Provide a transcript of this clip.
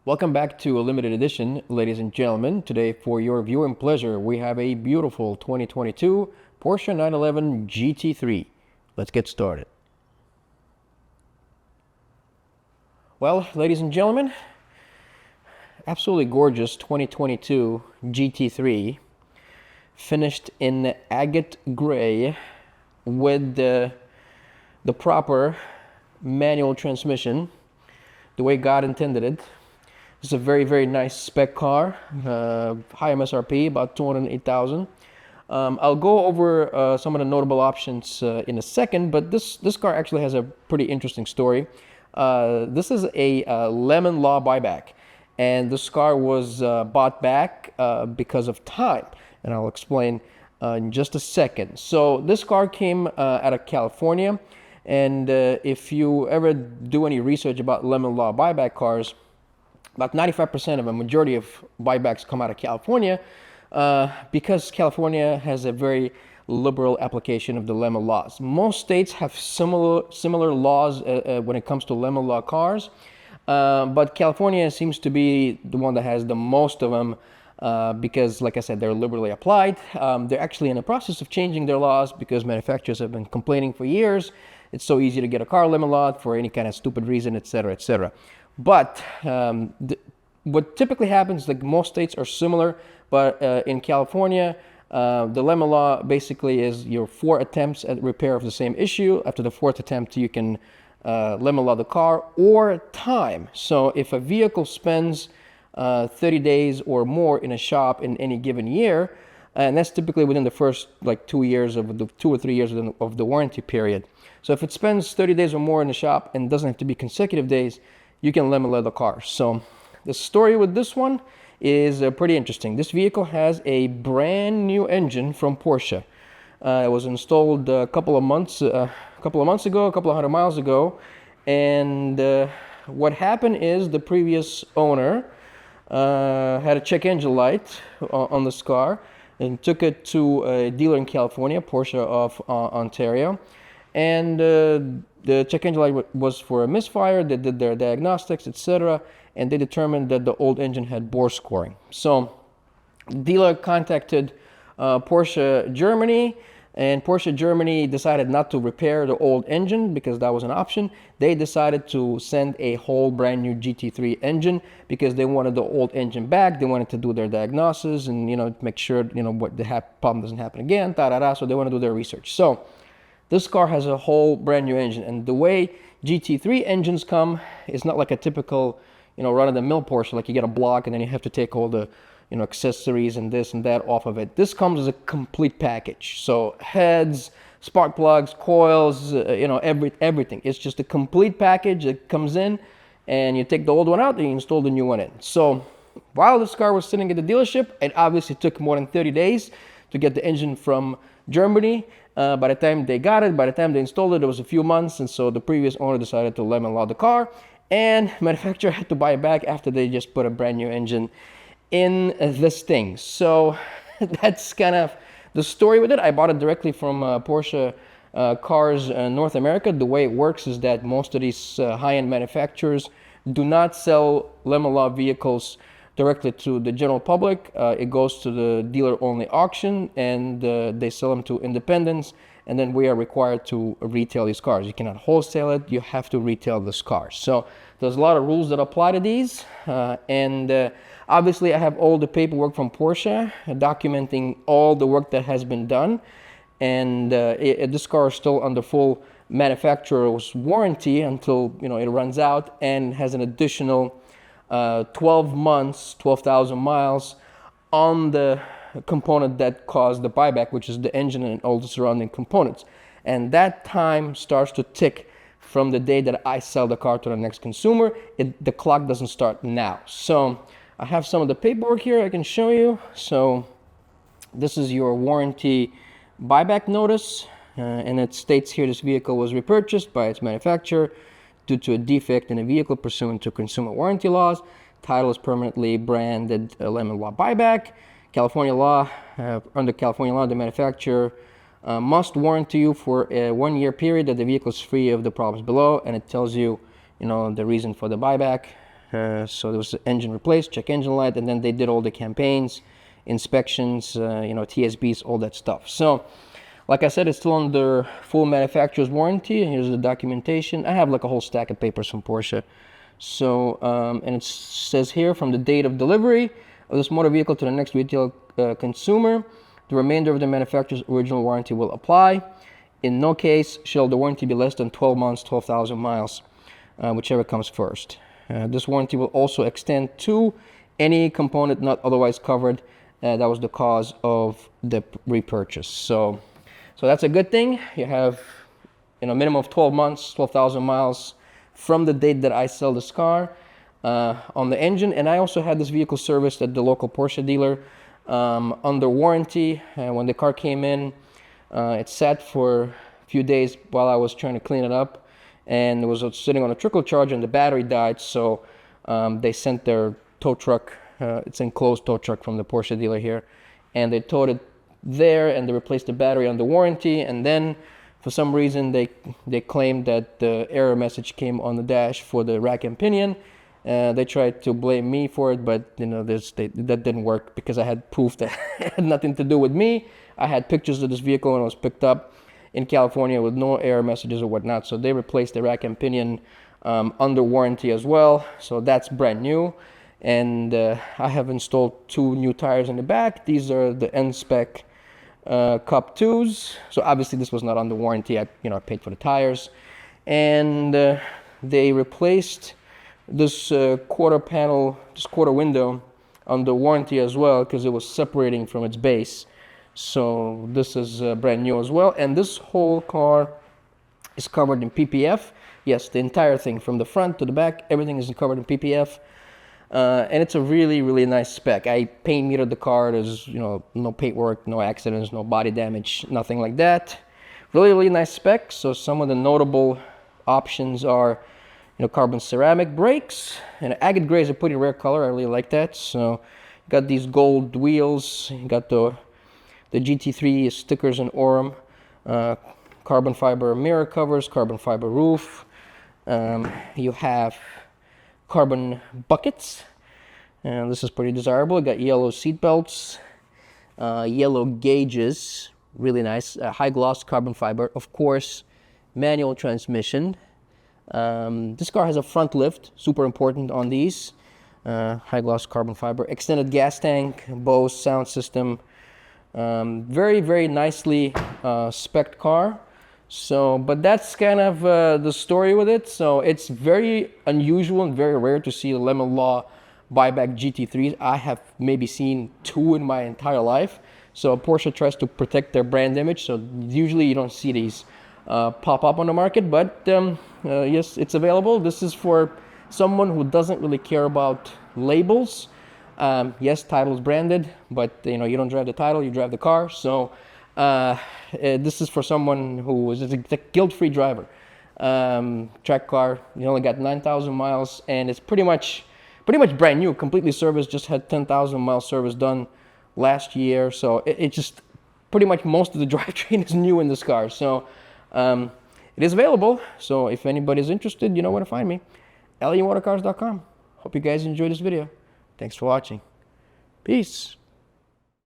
Welcome back to a limited edition, ladies and gentlemen. Today, for your viewing pleasure, we have a beautiful 2022 Porsche 911 GT3. Let's get started. Well, ladies and gentlemen, absolutely gorgeous 2022 GT3, finished in agate gray with the proper manual transmission, the way God intended it. It's a very, very nice spec car, high MSRP, about 208,000. I'll go over some of the notable options in a second, but this car actually has a pretty interesting story. This is a lemon law buyback, and this car was bought back because of time, and I'll explain in just a second. So this car came out of California, and if you ever do any research about lemon law buyback cars, about 95% of a majority of buybacks come out of California because California has a very liberal application of the lemon laws. Most states have similar laws when it comes to lemon law cars, but California seems to be the one that has the most of them because, like I said, they're liberally applied. They're actually in the process of changing their laws because manufacturers have been complaining for years. It's so easy to get a car lemon law for any kind of stupid reason, etc., etc. But what typically happens, like most states are similar, but in California, the lemon law basically is your 4 attempts at repair of the same issue. After the 4th attempt, you can lemon law the car or time. So if a vehicle spends 30 days or more in a shop in any given year, and that's typically within the first like 2 years of the 2 or 3 years of the warranty period. So if it spends 30 days or more in the shop and doesn't have to be consecutive days, you can lemon law the car. So the story with this one is pretty interesting. This vehicle has a brand new engine from Porsche. It was installed a couple of months ago, a couple of 100 miles ago, and what happened is the previous owner had a check engine light on this car and took it to a dealer in California, Porsche of Ontario, and the check engine light was for a misfire. They did their diagnostics, etc., and they determined that the old engine had bore scoring. So the dealer contacted Porsche Germany, and Porsche Germany decided not to repair the old engine because that was an option. They decided to send a whole brand new GT3 engine because they wanted the old engine back. They wanted to do their diagnosis and make sure what the problem doesn't happen again. So they want to do their research. So this car has a whole brand new engine, and the way GT3 engines come is not like a typical, run-of-the-mill Porsche, like you get a block and then you have to take all the, accessories and this and that off of it. This comes as a complete package. So heads, spark plugs, coils, everything. It's just a complete package that comes in, and you take the old one out and you install the new one in. So while this car was sitting at the dealership, it obviously took more than 30 days to get the engine from Germany. By the time they got it, by the time they installed it, it was a few months, and so the previous owner decided to lemon law the car, and manufacturer had to buy it back after they just put a brand new engine in this thing. So that's kind of the story with it. I bought it directly from Porsche Cars North America. The way it works is that most of these high-end manufacturers do not sell lemon law vehicles directly to the general public. It goes to the dealer-only auction, and they sell them to independents, and then we are required to retail these cars. You cannot wholesale it, you have to retail this car. So there's a lot of rules that apply to these, and obviously I have all the paperwork from Porsche documenting all the work that has been done, and this car is still under full manufacturer's warranty until it runs out, and has an additional 12 months, 12,000 miles on the component that caused the buyback, which is the engine and all the surrounding components. And that time starts to tick from the day that I sell the car to the next consumer. The clock doesn't start now. So I have some of the paperwork here I can show you. So this is your warranty buyback notice, and it states here this vehicle was repurchased by its manufacturer due to a defect in a vehicle pursuant to consumer warranty laws. Title is permanently branded lemon law buyback. California law, under California law, the manufacturer must warranty you for a 1-year period that the vehicle is free of the problems below, and it tells you, the reason for the buyback. So there was the engine replaced, check engine light, and then they did all the campaigns, inspections, TSBs, all that stuff. So like I said, it's still under full manufacturer's warranty. Here's the documentation. I have like a whole stack of papers from Porsche. So, and it says here, from the date of delivery of this motor vehicle to the next retail consumer, the remainder of the manufacturer's original warranty will apply. In no case shall the warranty be less than 12 months, 12,000 miles, whichever comes first. This warranty will also extend to any component not otherwise covered that was the cause of the repurchase. So that's a good thing. You have a minimum of 12 months, 12,000 miles from the date that I sell this car on the engine. And I also had this vehicle serviced at the local Porsche dealer under warranty. When the car came in, it sat for a few days while I was trying to clean it up, and it was sitting on a trickle charge and the battery died. So they sent their tow truck, it's an enclosed tow truck from the Porsche dealer here, and they towed it there and they replaced the battery under warranty. And then for some reason they claimed that the error message came on the dash for the rack and pinion. They tried to blame me for it, but that didn't work because I had proof that it had nothing to do with me. I had pictures of this vehicle when it was picked up in California with no error messages or whatnot. So they replaced the rack and pinion under warranty as well. So that's brand new. And I have installed 2 new tires in the back. These are the N-Spec Cup 2s. So obviously this was not under warranty. I paid for the tires. And they replaced this quarter panel, this quarter window under warranty as well, because it was separating from its base. So this is brand new as well. And this whole car is covered in PPF. Yes, the entire thing from the front to the back, everything is covered in PPF. And it's a really, really nice spec. I paint metered the car. There's no paint work, no accidents, no body damage, nothing like that. Really, really nice spec. So some of the notable options are carbon ceramic brakes, and agate gray is a pretty rare color. I really like that. So got these gold wheels, you got the GT3 stickers and Orem, carbon fiber mirror covers, carbon fiber roof. You have carbon buckets, and this is pretty desirable. You got yellow seat belts, yellow gauges, really nice, high gloss carbon fiber, of course, manual transmission. This car has a front lift, super important on these. High gloss carbon fiber, extended gas tank, Bose sound system. Very, very nicely spec'd car. So, but that's kind of the story with it. So it's very unusual and very rare to see a Lemon Law buyback GT3s. I have maybe seen 2 in my entire life. So Porsche tries to protect their brand image. So usually you don't see these pop up on the market, but yes, it's available. This is for someone who doesn't really care about labels. Yes, title is branded, but you don't drive the title, you drive the car. So this is for someone who is a guilt-free driver. Track car, you only got 9,000 miles, and it's pretty much brand new, completely serviced. Just had 10,000 mile service done last year. So it just pretty much most of the drivetrain is new in this car. So it is available. So if anybody's interested, you know where to find me. LAmotorcars.com. Hope you guys enjoyed this video. Thanks for watching. Peace.